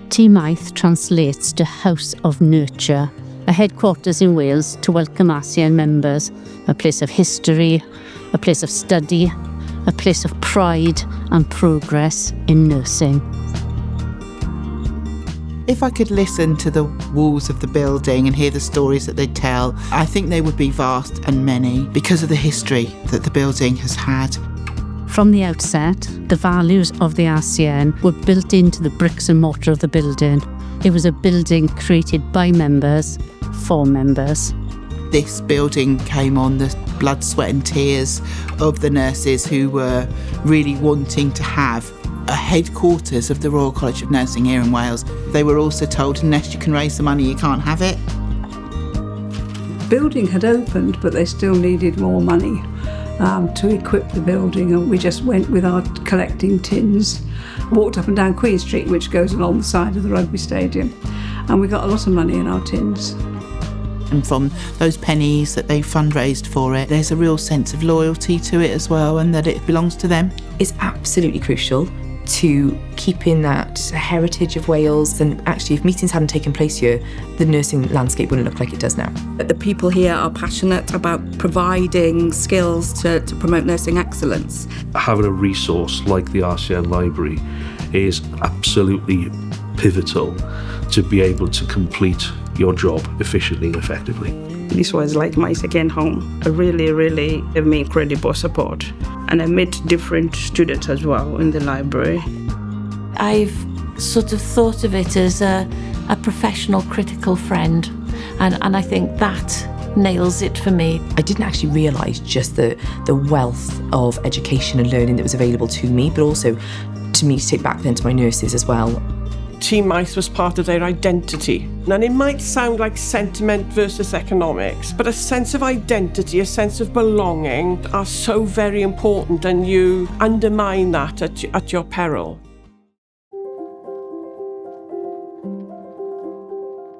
Ty Maeth translates to House of Nurture, a headquarters in Wales to welcome RCN members, a place of history, a place of study, a place of pride and progress in nursing. If I could listen to the walls of the building and hear the stories that they tell, I think they would be vast and many because of the history that the building has had. From the outset, the values of the RCN were built into the bricks and mortar of the building. It was a building created by members, for members. This building came on the blood, sweat and tears of the nurses who were really wanting to have a headquarters of the Royal College of Nursing here in Wales. They were also told, unless you can raise the money, you can't have it. The building had opened, but they still needed more money to equip the building, and we just went with our collecting tins, walked up and down Queen Street, which goes along the side of the rugby stadium, and we got a lot of money in our tins. And from those pennies that they fundraised for it, there's a real sense of loyalty to it as well, and that it belongs to them. It's absolutely crucial to keeping that heritage of Wales, and actually if meetings hadn't taken place here, the nursing landscape wouldn't look like it does now. The people here are passionate about providing skills to promote nursing excellence. Having a resource like the RCN Library is absolutely pivotal to be able to complete your job efficiently and effectively. This was like my second home. Really gave me incredible support. And I met different students as well in the library. I've sort of thought of it as a professional critical friend, and I think that nails it for me. I didn't actually realise just the wealth of education and learning that was available to me, but also to me to take back then to my nurses as well. Ty Maeth was part of their identity. And it might sound like sentiment versus economics, but a sense of identity, a sense of belonging are so very important, and you undermine that at your peril.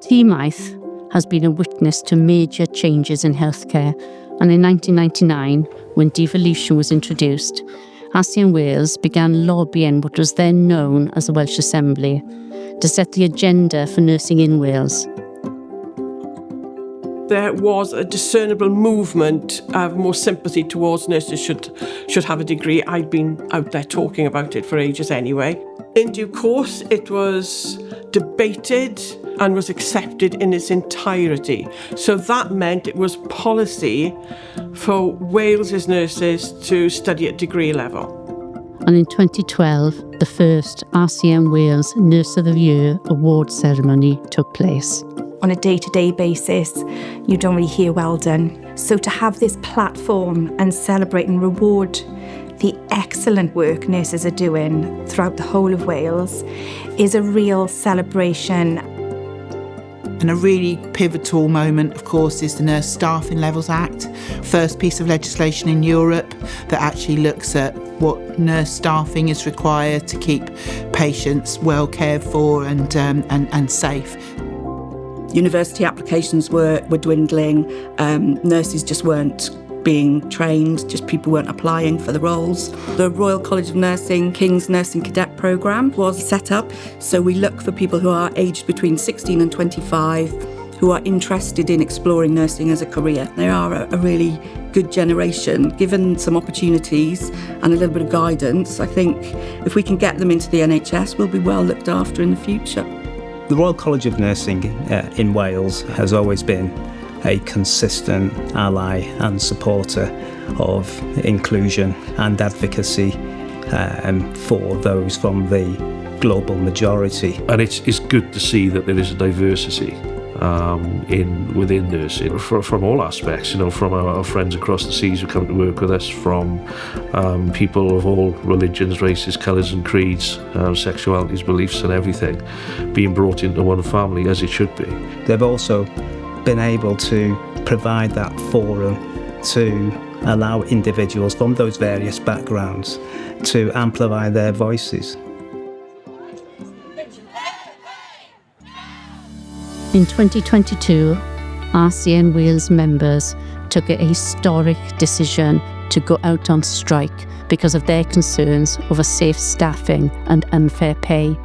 Ty Maeth has been a witness to major changes in healthcare, and in 1999, when devolution was introduced, RCN Wales began lobbying what was then known as the Welsh Assembly to set the agenda for nursing in Wales. There was a discernible movement of more sympathy towards nurses should have a degree. I'd been out there talking about it for ages anyway. In due course, it was debated and was accepted in its entirety. So that meant it was policy for Wales's nurses to study at degree level. And in 2012, the first RCN Wales Nurse of the Year award ceremony took place. On a day-to-day basis, you don't really hear well done. So to have this platform and celebrate and reward the excellent work nurses are doing throughout the whole of Wales is a real celebration. And a really pivotal moment, of course, is the Nurse Staffing Levels Act, first piece of legislation in Europe that actually looks at what nurse staffing is required to keep patients well cared for and safe. University applications were dwindling, nurses just weren't being trained, just people weren't applying for the roles. The Royal College of Nursing King's Nursing Cadet Programme was set up, so we look for people who are aged between 16 and 25 who are interested in exploring nursing as a career. They are a really good generation. Given some opportunities and a little bit of guidance, I think if we can get them into the NHS, we'll be well looked after in the future. The Royal College of Nursing in Wales has always been a consistent ally and supporter of inclusion and advocacy for those from the global majority. And it's good to see that there is a diversity within nursing from all aspects, from our friends across the seas who come to work with us, from people of all religions, races, colours and creeds, sexualities, beliefs and everything being brought into one family as it should be. They've also been able to provide that forum to allow individuals from those various backgrounds to amplify their voices. In 2022, RCN Wales members took a historic decision to go out on strike because of their concerns over safe staffing and unfair pay.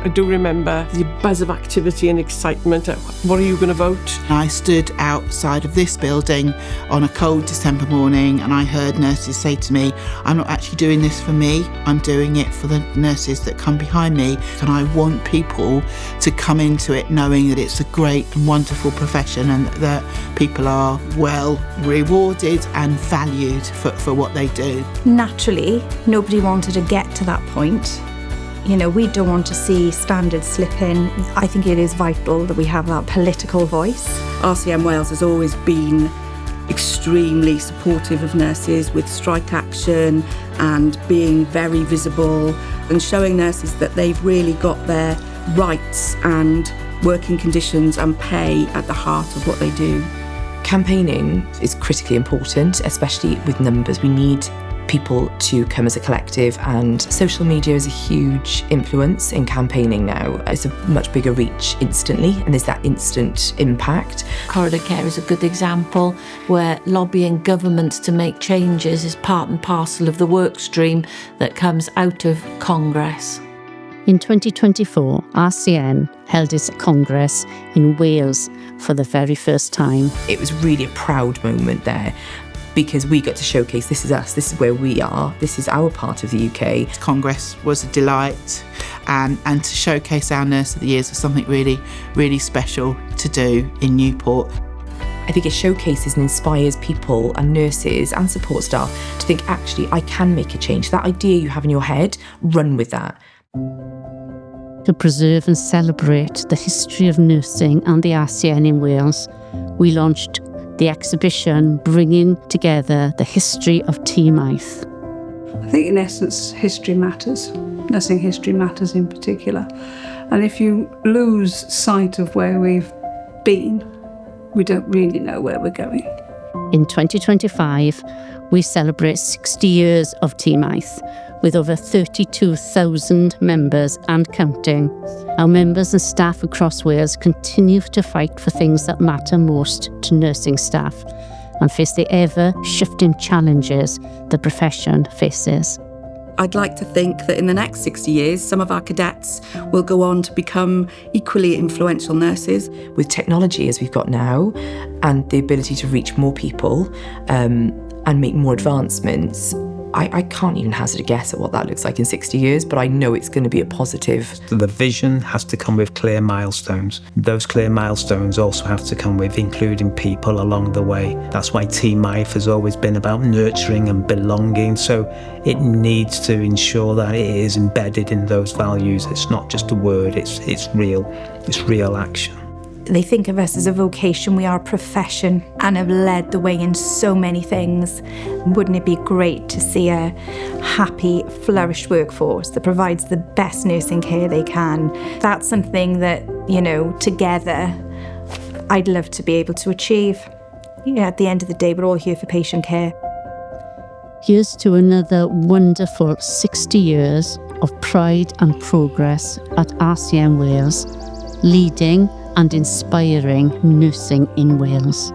I do remember the buzz of activity and excitement. What are you going to vote? I stood outside of this building on a cold December morning and I heard nurses say to me, I'm not actually doing this for me, I'm doing it for the nurses that come behind me. And I want people to come into it knowing that it's a great and wonderful profession and that people are well rewarded and valued for what they do. Naturally, nobody wanted to get to that point. You know, we don't want to see standards slip in. I think it is vital that we have that political voice. RCN Wales has always been extremely supportive of nurses with strike action and being very visible and showing nurses that they've really got their rights and working conditions and pay at the heart of what they do. Campaigning is critically important, especially with numbers. We need people to come as a collective, and social media is a huge influence in campaigning now. It's a much bigger reach instantly, and there's that instant impact. Corridor care is a good example where lobbying governments to make changes is part and parcel of the work stream that comes out of Congress. In 2024, RCN held its Congress in Wales for the very first time. It was really a proud moment there, because we got to showcase this is us, this is where we are, this is our part of the UK. Congress was a delight and to showcase our Nurse of the Years was something really, really special to do in Newport. I think it showcases and inspires people and nurses and support staff to think, actually, I can make a change. That idea you have in your head, run with that. To preserve and celebrate the history of nursing and the RCN in Wales, we launched the exhibition bringing together the history of Ty Maeth. I think in essence history matters, nursing history matters in particular. And if you lose sight of where we've been, we don't really know where we're going. In 2025, we celebrate 60 years of Ty Maeth with over 32,000 members and counting. Our members and staff across Wales continue to fight for things that matter most to nursing staff and face the ever-shifting challenges the profession faces. I'd like to think that in the next 60 years, some of our cadets will go on to become equally influential nurses. With technology as we've got now and the ability to reach more people and make more advancements, I can't even hazard a guess at what that looks like in 60 years, but I know it's going to be a positive. The vision has to come with clear milestones. Those clear milestones also have to come with including people along the way. That's why Ty Maeth has always been about nurturing and belonging, so it needs to ensure that it is embedded in those values. It's not just a word, it's real action. They think of us as a vocation, we are a profession and have led the way in so many things. Wouldn't it be great to see a happy, flourished workforce that provides the best nursing care they can? That's something that, you know, together, I'd love to be able to achieve. Yeah, at the end of the day, we're all here for patient care. Here's to another wonderful 60 years of pride and progress at RCN Wales, leading and inspiring nursing in Wales.